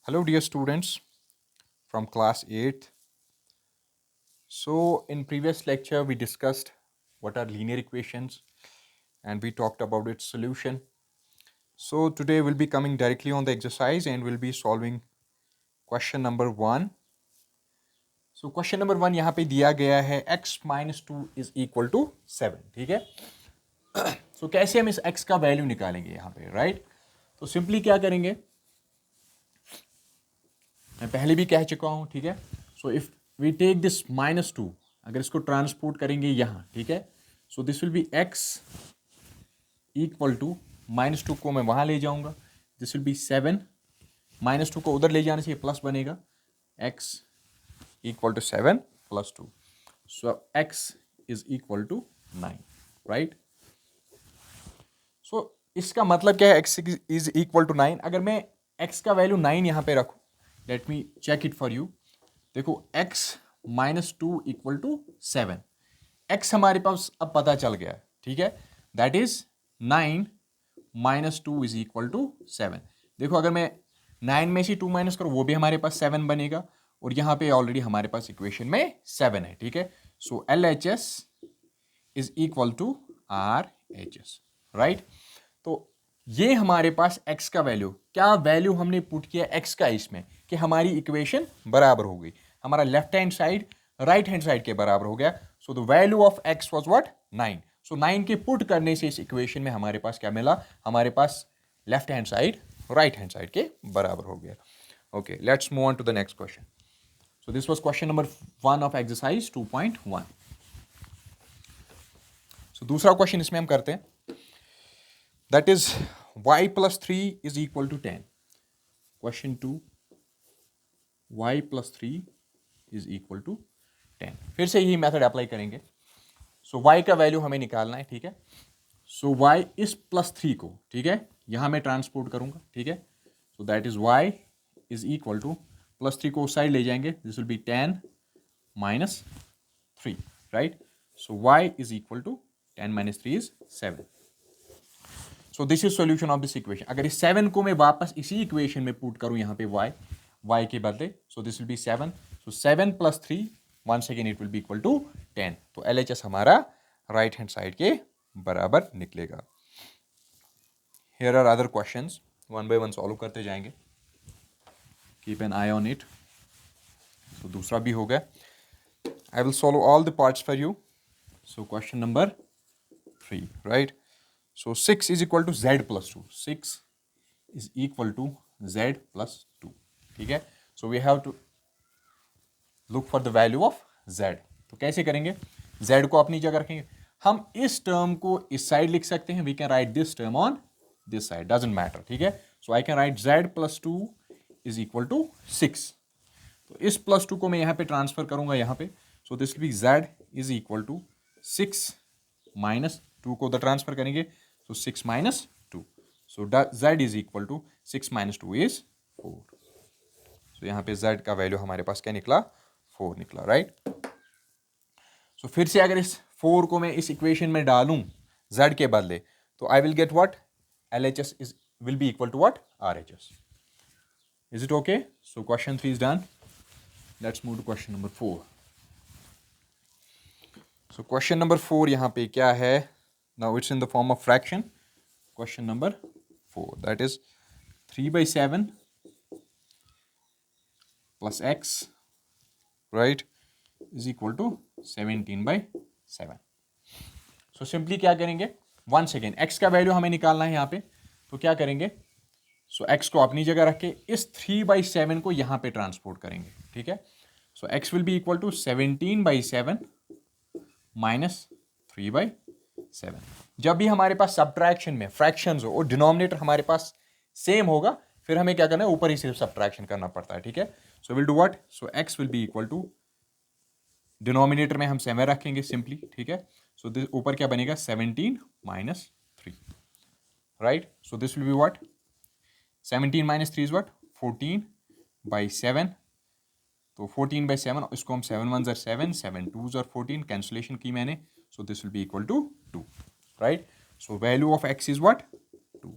Hello, dear students from class 8th. So, in previous lecture, we discussed what are linear equations and we talked about its solution. So, today we'll be coming directly on the exercise and we'll be solving question number 1. So, question number 1 यहाँ पे दिया गया है x minus 2 is equal to 7. ठीक है. So, कैसे हम इस x का वैल्यू निकालेंगे यहाँ पे, राइट? तो सिंपली क्या करेंगे, मैं पहले भी कह चुका हूँ, ठीक है. So if we take this -2, अगर इसको ट्रांसपोर्ट करेंगे यहाँ, ठीक है, so this will be x equal to -2 को मैं वहाँ ले जाऊँगा, दिस विल बी 7, -2 को उधर ले जाने से ये प्लस बनेगा, x equal to 7 + 2, so x is equal to 9, right. So इसका मतलब क्या है, x इज इक्वल टू 9. अगर मैं x का वैल्यू 9 यहाँ पे रखूँ, let me check it for you. देखो x -2 इक्वल टू 7, x हमारे पास अब पता चल गया है, ठीक है, that is 9 -2 is equal to 7. देखो अगर मैं 9 में से 2 माइनस करूँ वो भी हमारे पास 7 बनेगा और यहाँ पे ऑलरेडी हमारे पास इक्वेशन में 7 है, ठीक है. So LHS is equal to RHS, right. तो ये हमारे पास x का वैल्यू, क्या वैल्यू हमने पुट किया x का इसमें, कि हमारी इक्वेशन बराबर हो गई, हमारा left hand side right hand side के बराबर हो गया. So the value of x was what, 9. सो 9 के पुट करने से इस इक्वेशन में हमारे पास क्या मिला, हमारे पास left hand side right hand side के बराबर हो गया. Okay, let's move on to the next question. So this was question number 1 of exercise 2.1. सो दूसरा क्वेश्चन इसमें हम करते हैं, that is y plus 3 is equal to 10. Question 2, y plus 3 is equal to 10. फिर से यही मेथड अप्लाई करेंगे. सो y का वैल्यू हमें निकालना है, ठीक है. सो y इस +3 को, ठीक है, यहां मैं ट्रांसपोर्ट करूंगा, ठीक है. So that is y is equal to +3 को उस साइड ले जाएंगे, this will be 10 minus 3, right. So y is equal to 10 minus 3 is 7. So this is solution of this equation. अगर इस 7 को मैं वापस इसी इक्वेशन में पुट करूं यहाँ पे y के बदले, so this will be 7. So 7 + 3 once again it will be equal to 10. तो LHS हमारा राइट हैंड साइड के बराबर निकलेगा. Here are other questions, one by one solve करते जाएंगे. Keep an eye on it. तो दूसरा भी हो गया. I will solve all the parts for you. So question number 3, right. So 6 is equal to z plus 2. 6 is equal to z plus 2. ठीक है. So we have to look for the value of z. तो कैसे करेंगे, z को अपनी जगह रखेंगे. हम इस टर्म को इस साइड लिख सकते हैं. We can write this term on this side. Doesn't matter. ठीक है. So I can write z plus 2 is equal to 6. तो इस +2 को मैं यहाँ पे ट्रांसफर करूंगा यहाँ पे. So this will be z is equal to 6 minus 2 को उधर ट्रांसफर करेंगे. So 6 minus 2. So z is equal to 6 minus 2 is 4. So यहाँ पे z का वैल्यू हमारे पास क्या निकला, 4 निकला, राइट. सो फिर से अगर इस 4 को मैं इस इक्वेशन में डालूं z के बदले, तो I will get what, LHS is will be equal to what, RHS. Is it okay? So question 3 is done. Let's move to question number 4. So question number 4 यहाँ पे क्या है. Now it's in the form of fraction. Question number 4, that is 3/7 plus x, right, is equal to 17/7. So simply क्या करेंगे, once again x का value हमें निकालना है यहाँ पे. तो क्या करेंगे, so x को अपनी जगह रख के इस 3/7 को यहाँ पे ट्रांसपोर्ट करेंगे, ठीक है. So x will be equal to 17/7 minus 3/7. जब भी हमारे पास सब्ट्रैक्शन में फ्रैक्शंस हो और डिनोमिनेटर हमारे पास सेम होगा, फिर हमें क्या करना है, ऊपर ही सिर्फ सब्ट्रैक्शन करना पड़ता है, ठीक है. So will do what, so x will be equal to, denominator में हम 7 रखेंगे सिंपली, ठीक है. सो दिस ऊपर क्या बनेगा, 17 minus 3, right. So this will be what, 17 minus 3 is what, 14/7. तो 14/7, इसको हम 7 1s are 7, 7 2s are 14, cancellation की मैंने. So this will be equal to 2, right. So value of x is what, 2.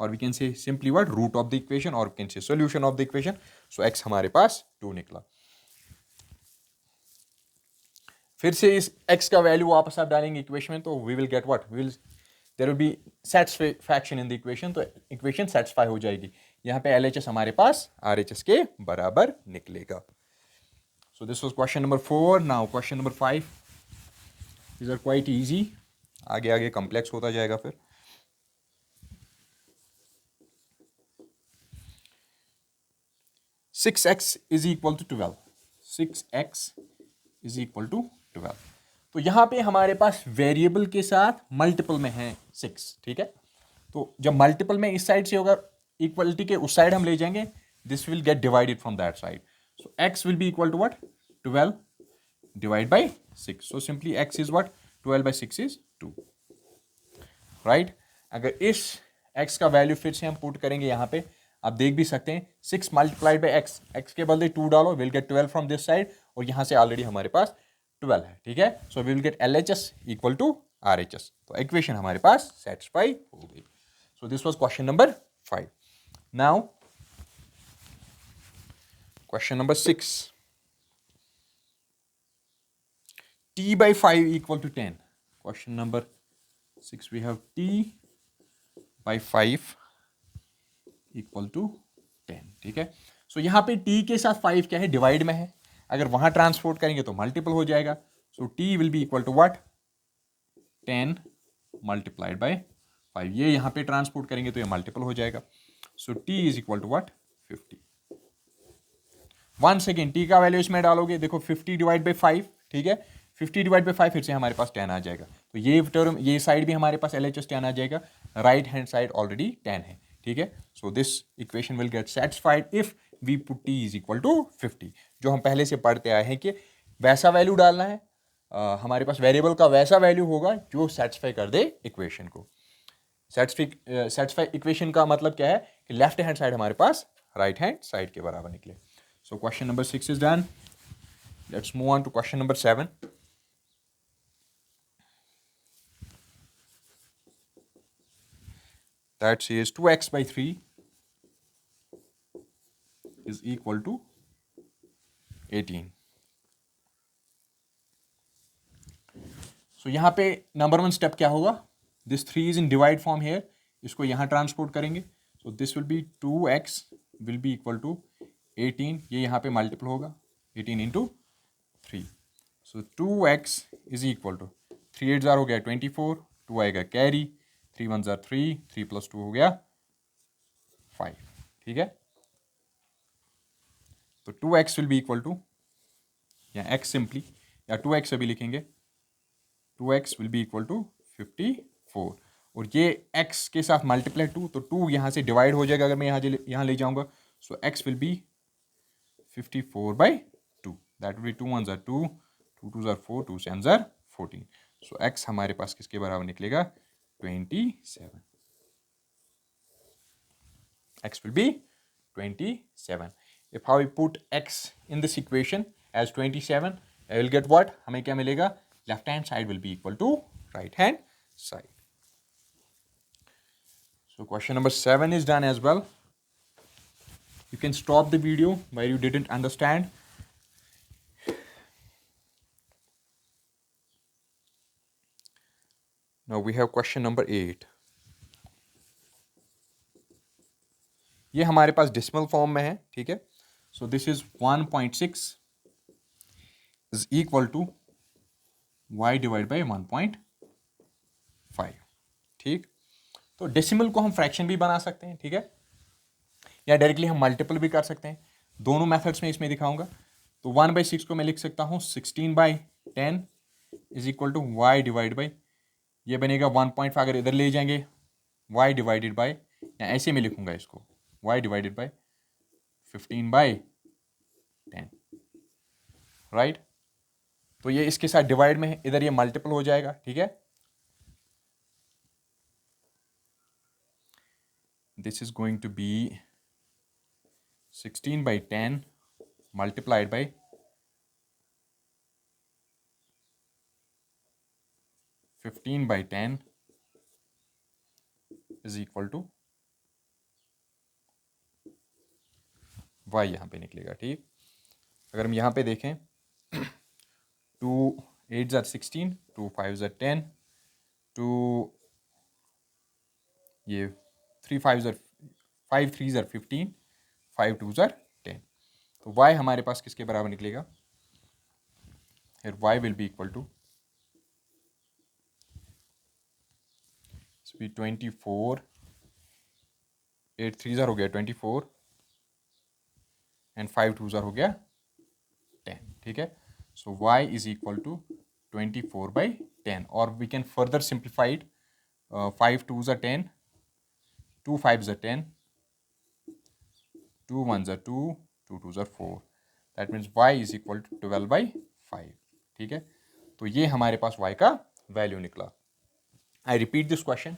और we can say simply what root of the equation or we can say solution of the equation. So x हमारे पास 2 निकला. फिर से इस x का value वापस आप डालेंगे इक्वेशन में तो we will get what will there will be satisfaction in the equation. तो इक्वेशन सेटिस्फाई हो जाएगी. यहाँ पे LHS हमारे पास RHS के बराबर निकलेगा. So this was question number 4. Now question number 5. These are quite easy. आगे आगे complex होता जाएगा फिर. Six x is equal to 12. 6x is equal to 12. तो यहाँ पे हमारे पास वेरिएबल के साथ मल्टीपल में है 6. ठीक है. तो जब मल्टीपल में इस साइड से होगा इक्वलिटी के उस साइड हम ले जाएंगे. This will get divided from that side. So x will be equal to what? 12 divided by 6. So simply x is what? 12 by 6 is 2. Right? अगर इस x का वैल्यू फिर से हम पुट करेंगे यहाँ पे आप देख भी सकते हैं 6 मल्टीप्लाइड बाई x. x के बदले 2 डालो will get 12 from this side और यहाँ से ऑलरेडी हमारे पास 12 है. ठीक है. So we will get LHS equal to RHS. तो इक्वेशन हमारे पास सेटिस्फाई हो गई. So this was question number 5. Now question number 6. t by 5 equal to 10. Question number 6 we have t by 5 equal to 10. ठीक है. सो यहाँ पे t के साथ 5 क्या है डिवाइड में है. अगर वहां ट्रांसपोर्ट करेंगे तो मल्टीपल हो जाएगा. So t will be equal to what 10 multiplied by 5. ये यहाँ पे ट्रांसपोर्ट करेंगे तो ये मल्टीपल हो जाएगा. So t is equal to what 50. Once again t का वैल्यू इसमें डालोगे देखो 50 डिवाइड बाई 5. ठीक है. 50 डिवाइड बाई 5 फिर से हमारे पास 10 आ जाएगा. तो ये टर्म ये साइड भी हमारे पास LHS 10 आ जाएगा. राइट हैंड साइड ऑलरेडी 10 है. ठीक है. So this equation will get satisfied if we put t is equal to 50. जो हम पहले से पढ़ते आए हैं कि वैसा वैल्यू डालना है. हमारे पास वेरिएबल का वैसा वैल्यू होगा जो सेटिस्फाई कर दे इक्वेशन को. सेटिस्फाई इक्वेशन का मतलब क्या है कि लेफ्ट हैंड साइड हमारे पास राइट हैंड साइड के बराबर निकले. So question number 6 is done. Let's move on to question number 7. That says 2x by 3 is equal to 18. So यहाँ पे नंबर 1 स्टेप क्या होगा. This 3 is in divide form here. इसको यहाँ ट्रांसपोर्ट करेंगे. So this will be 2x will be equal to 18. ये यहाँ पे मल्टीपल होगा 18 into 3. So 2x is equal to 3 8 हो गया 24. 2 आएगा कैरी. 3 1 3. 3 + 2 हो गया 5. ठीक है. तो 2x will be equal to या x सिंपली या 2x अभी लिखेंगे. 2x will be equal to 54 और ये x के साथ मल्टीप्लाई 2 तो 2 यहाँ से डिवाइड हो जाएगा अगर मैं यहाँ ले जाऊँगा. सो x will B 54 by 2. That will be 2 1 2. 2 2 4. 2 7 14. So x हमारे पास किसके बराबर निकलेगा 27. X will be 27. If I put x in this equation as 27, I will get what? हमें क्या मिलेगा? Left hand side will be equal to right hand side. So question number 7 is done as well. You can stop the video where you didn't understand. Now we have question number 8. ये हमारे पास decimal form में है. ठीक है. So this is 1.6 is equal to y divide by 1.5. ठीक. तो decimal को हम फ्रैक्शन भी बना सकते हैं. ठीक है. या डायरेक्टली हम मल्टीपल भी कर सकते हैं. दोनों मेथड्स में इसमें दिखाऊंगा. तो 1/6 को मैं लिख सकता हूँ 16/10 is equal to y divide by ये बनेगा 1.5. अगर इधर ले जाएंगे y डिवाइडेड बाई या ऐसे में लिखूंगा इसको y डिवाइडेड बाई 15/10. राइट. तो ये इसके साथ डिवाइड में है. इधर ये मल्टीपल हो जाएगा. ठीक है. This is going to be 16/10 multiplied by 15/10 is equal to y यहाँ पे निकलेगा, ठीक। अगर हम यहाँ पे देखें 2 8 ज़र 16, 2 5 ज़र 10, 2 ये 3 5 ज़र 5 3 ज़र 15, 5 2 ज़र 10, तो y हमारे पास किसके बराबर निकलेगा? Here y will be equal to 24, 8 3 ज़र हो गया 24 एंड 5 2 ज़र हो गया 10, ठीक है। So y is equal to 24/10, और वी कैन फर्दर सिंप्लीफाइड 5 2 ज़र 10, 2 5 ज़र 10, 2 1 ज़र 2, 2 2 ज़र 4, that means y is equal to 12/5, ठीक है। तो ये हमारे पास y का वैल्यू निकला। I repeat this question.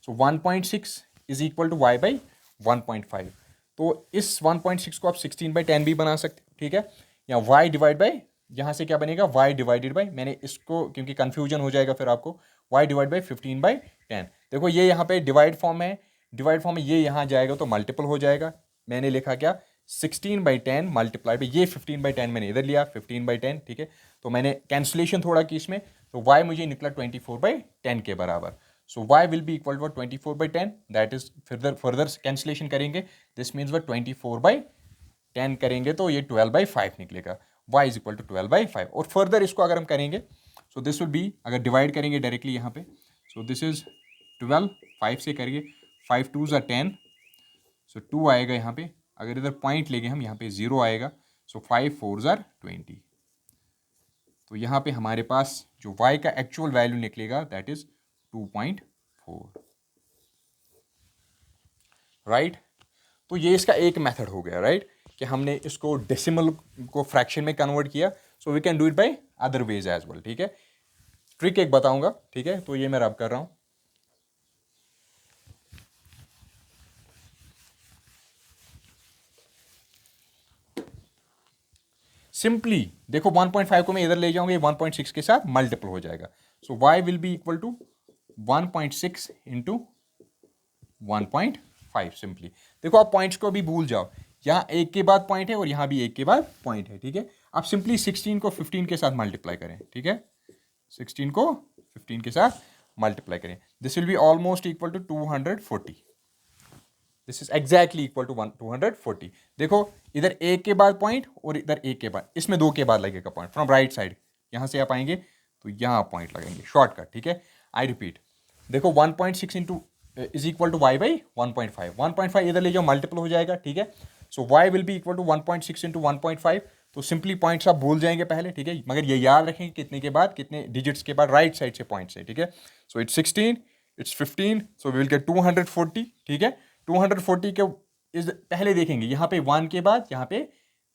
So 1.6 is equal to y by 1.5, तो इस 1.6 को आप 16/10 भी बना सकते, ठीक है, या y डिवाइड बाई, यहाँ से क्या बनेगा y डिवाइडेड बाई, मैंने इसको क्योंकि कंफ्यूजन हो जाएगा फिर आपको, y डिवाइड बाई 15/10। देखो ये यहाँ पे डिवाइड फॉर्म है, डिवाइड फॉर्म में ये यहाँ जाएगा तो मल्टीपल हो जाएगा। मैंने लिखा क्या 16/10 मल्टीप्लाई बाई ये 15/10 मैंने इधर लिया 15/10, ठीक है। तो मैंने कैंसिलेशन थोड़ा की इसमें, तो y मुझे निकला 24/10 के बराबर। So y will be equal to 24/10, that is further cancellation करेंगे, दिस मीन्स 24/10 करेंगे तो ये 12/5 निकलेगा, y इज इक्वल टू 12/5। और फर्दर इसको अगर हम करेंगे, सो दिस विल बी, अगर डिवाइड करेंगे डायरेक्टली यहाँ पे, सो दिस इज 12, 5 से करिए, 5 2 ज़ा 10, सो 2 आएगा यहाँ पे, अगर इधर पॉइंट लेंगे हम यहाँ पे 0 आएगा, सो 5 4 ज़ा 20, तो यहाँ पे हमारे पास जो y का एक्चुअल वैल्यू निकलेगा दैट इज 2.4, राइट। तो ये इसका एक मेथड हो गया, राइट, कि हमने इसको डेसिमल को फ्रैक्शन में कन्वर्ट किया। So we can do it by other ways as well, ठीक है। ट्रिक एक बताऊंगा, ठीक है, तो ये मैं रब कर रहा हूं। सिंपली देखो 1.5 को मैं इधर ले जाऊंगा, ये 1.6 के साथ मल्टीपल हो जाएगा, so y will be equal to 1.6 into 1.5। Simply देखो, आप पॉइंट्स को भी भूल जाओ, यहाँ एक के बाद पॉइंट है और यहाँ भी एक के बाद पॉइंट है, ठीक है। आप सिंपली 16 को 15 के साथ मल्टीप्लाई करें, ठीक है, 16 को 15 के साथ मल्टीप्लाई करें, this will be almost equal to 240, this is exactly equal to 240। देखो इधर एक के बाद पॉइंट और इधर एक के बाद, इसमें दो के बाद लगेगा पॉइंट फ्रॉम राइट साइड, यहाँ से आप आएंगे तो यहाँ पॉइंट लगेंगे, शॉर्टकट, ठीक है। आई रिपीट, देखो 1.6 into is equal to y by 1.5, 1.5 इधर ले जाओ मल्टीपल हो जाएगा, ठीक है। So y will be equal to 1.6 into 1.5, तो सिंपली पॉइंट्स आप भूल जाएंगे पहले, ठीक है, मगर ये याद रखेंगे कितने के बाद, कितने डिजिट्स के बाद राइट साइड से पॉइंट से, ठीक है। So it's 16, it's 15, so we will get 240, ठीक है। 240 के इस पहले देखेंगे यहाँ पे 1 के बाद, यहाँ पे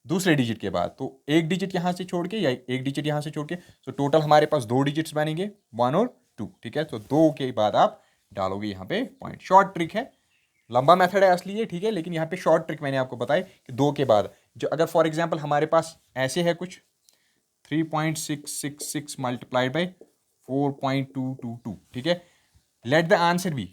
दूसरे डिजिट के बाद, तो एक डिजिट यहाँ से छोड़ के या एक डिजिट यहाँ से छोड़ के, सो टोटल हमारे पास दो डिजिट्स बनेंगे 1 और 2, ठीक है। तो 2 के बाद आप डालोगे यहाँ पे पॉइंट, शॉर्ट ट्रिक है, लंबा मेथड है असली है, ठीक है, लेकिन यहाँ पे शॉर्ट ट्रिक मैंने आपको बताई कि 2 के बाद, जो अगर फॉर एग्जाम्पल हमारे पास ऐसे है कुछ 3.666 मल्टीप्लाइड बाई 4.222, ठीक है, let the answer be,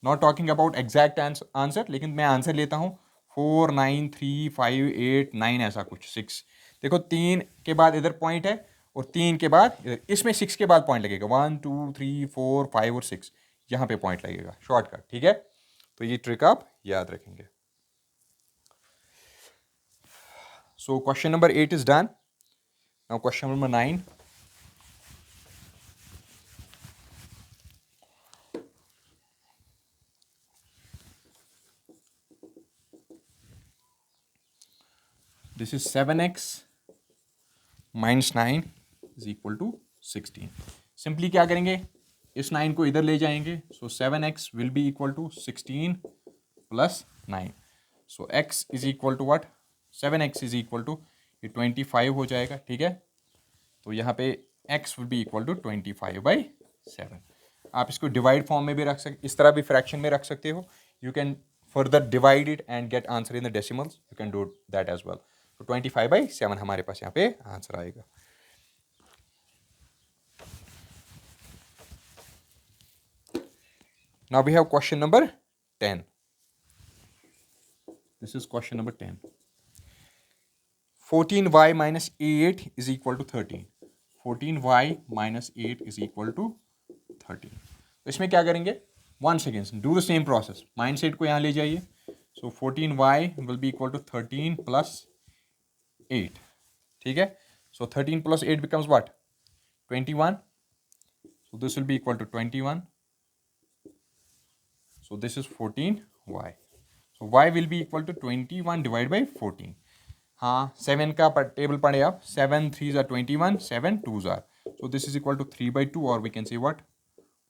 not talking about exact answer, लेकिन मैं आंसर लेता हूँ 4 9 3 5 8 9 ऐसा कुछ 6, देखो 3 के बाद इधर पॉइंट है और 3 के बाद इधर, इसमें 6 के बाद पॉइंट लगेगा, 1 2 3 4 5 और 6, यहाँ पे पॉइंट लगेगा, शॉर्टकट, ठीक है। तो ये ट्रिक आप याद रखेंगे। So question number 8 is done. Now question number 9, this is 7x minus 9 is equal to 16। Simply क्या करेंगे, इस 9 को इधर ले जाएंगे, so 7x will be equal to 16 plus 9, so x is equal to what, 7x is equal to ये 25 हो जाएगा, ठीक है। तो यहाँ पे x will be equal to 25/7। आप इसको डिवाइड फॉर्म में भी रख सकते, इस तरह भी फ्रैक्शन में रख सकते हो, you can further divide it and get answer in the decimals, you can do that as well. तो 25/7 हमारे पास यहाँ पे आंसर आएगा। Now we have question number 10. This is question number 10. 14y minus 8 is equal to 13. 14y minus 8 is equal to 13. तो इसमें क्या करेंगे, one second, do the same process, minus 8 को यहाँ ले जाइए. So 14y will be equal to 13 plus 8. ठीक है. So 13 plus 8 becomes what? 21. So this will be equal to 21. So this is 14y. So y will be equal to 21 divided by 14. हाँ, 7 का table पढ़े आप. 7 3s are 21, 7 2s are. So this is equal to 3 by 2, or we can say what?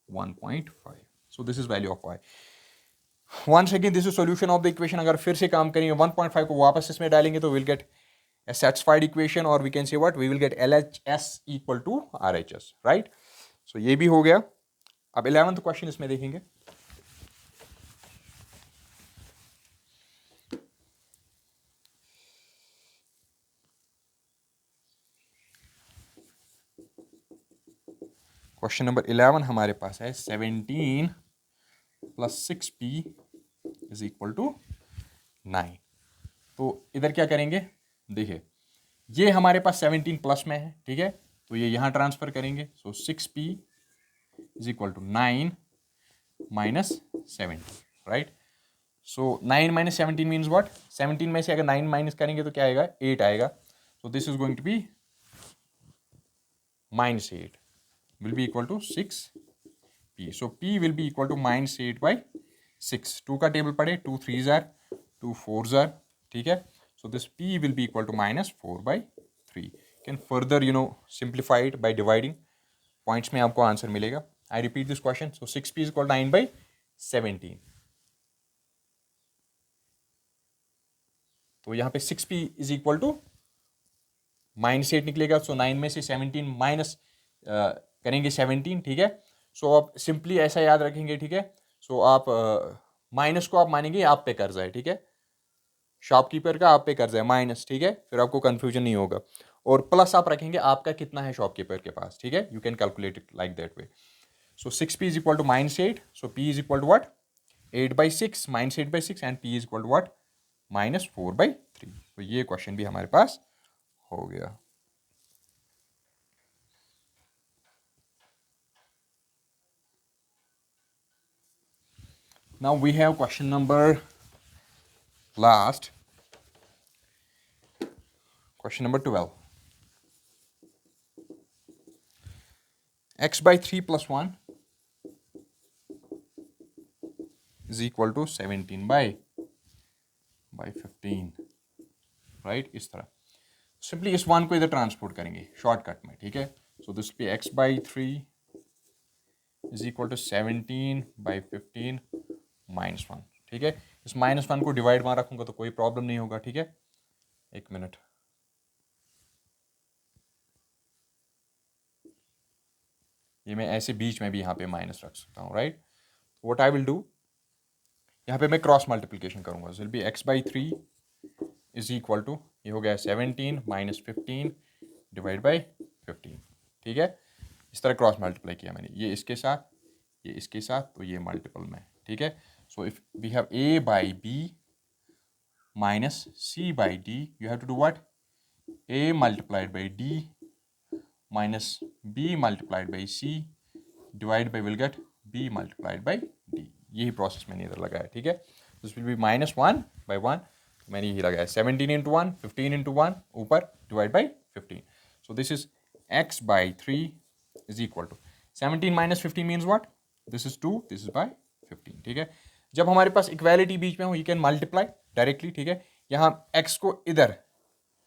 1.5. So this is value of y. Once again, this is solution of the equation. अगर फिर से काम करेंगे 1.5 को वापस इसमें डालेंगे तो we'll get a satisfied equation, or we can say what? We will get LHS equal to RHS, right? So ये भी हो गया. अब 11th क्वेश्चन इसमें देखेंगे. क्वेश्चन नंबर 11 हमारे पास है 17 plus 6p is equal to 9. तो इधर क्या करेंगे, देखिए ये हमारे पास 17 प्लस में है. ठीक है. तो ये यहाँ ट्रांसफर करेंगे. So 6p is equal to 9 minus 17, right. So 9 minus 17 means what? 17 में से अगर 9 माइनस करेंगे तो क्या आएगा? 8 आएगा. So this is going to be minus 8 will be equal to 6p. So p will be equal to minus 8 by 6. 2 का table पढ़े, 2 3s are, 2 4s are. ठीक है. So this p will be equal to minus 4 by 3. Can further simplify it by dividing. Points में आपको answer मिलेगा. I repeat this question. So 6p is equal to 9 by 17. तो यहाँ पे 6p is equal to minus 8 निकलेगा. सो 9 में से 17 minus करेंगे 17. ठीक है. सो आप सिंपली ऐसा याद रखेंगे. ठीक है. सो आप माइनस को आप मानेंगे आप पे कर्जा है. ठीक है. शॉपकीपर का आप पे कर्जा है माइनस. ठीक है. फिर आपको कंफ्यूजन नहीं होगा. और प्लस आप रखेंगे आपका कितना है शॉपकीपर के पास. ठीक है. You can calculate it like that way. So 6p is equal to minus 8. So p is equal to what? 8 by 6 minus 8 by 6 and p is equal to what? Minus 4 by 3. तो ये question भी हमारे पास हो गया. Now we have question number last, question number 12. X by 3 plus 1 is equal to 17 by 15, right? इस तरह simply इस one को इधर ट्रांसपोर्ट करेंगे शॉर्टकट में. ठीक है. सो दिस पे x by 3 is equal to 17 by 15 minus 1. ठीक है. इस माइनस 1 को डिवाइड वहाँ रखूंगा तो कोई प्रॉब्लम नहीं होगा. ठीक है. एक मिनट. ये मैं ऐसे बीच में भी यहाँ पे माइनस रख सकता हूँ, right. What I will do, यहाँ पे मैं क्रॉस मल्टीप्लिकेशन करूँगा. Will be x by 3 is equal to, ये हो गया 17 माइनस 15 डिवाइड बाई 15. ठीक है. इस तरह क्रॉस मल्टीप्लाई किया मैंने, ये इसके साथ, ये इसके साथ, तो ये मल्टीपल में. ठीक है. So if we have a by b minus c by d, you have to do what? a multiplied by d minus b multiplied by c divide by will get b multiplied by d. यही process मैंने इधर लगाया. ठीक है. This will be minus 1 by 1. मैंने यही लगाया 17 into 1, 15 into 1 ऊपर divide by 15. So this is x by 3 is equal to 17 minus 15 means what? This is 2, this is by 15. ठीक है. जब हमारे पास इक्वालिटी बीच में हो, यू कैन मल्टीप्लाई डायरेक्टली. ठीक है. यहाँ x को इधर,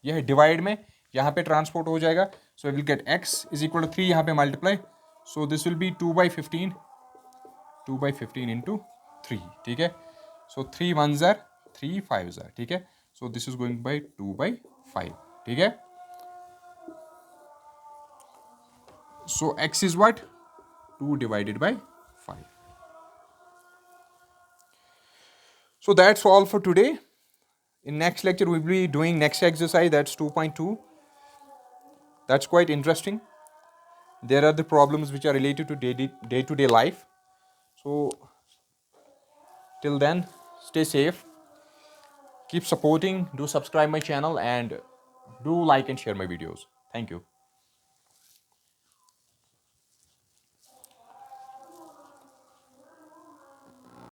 यह डिवाइड में यहाँ पे ट्रांसपोर्ट हो जाएगा. So will get x is equal to 3, यहाँ पे multiply. So this will be 2 by 15, 2 by 15 into 3. ठीक है. सो 3 1s are 3 5s are. ठीक है. So this is going by 2 by 5. ठीक है. सो x is what? 2 divided by 5. So that's all for today. In next lecture we'll be doing next exercise, that's 2.2. That's quite interesting. There are the problems which are related to day-to-day life. So till then, stay safe, keep supporting, do subscribe my channel, and Do like and share my videos. Thank you.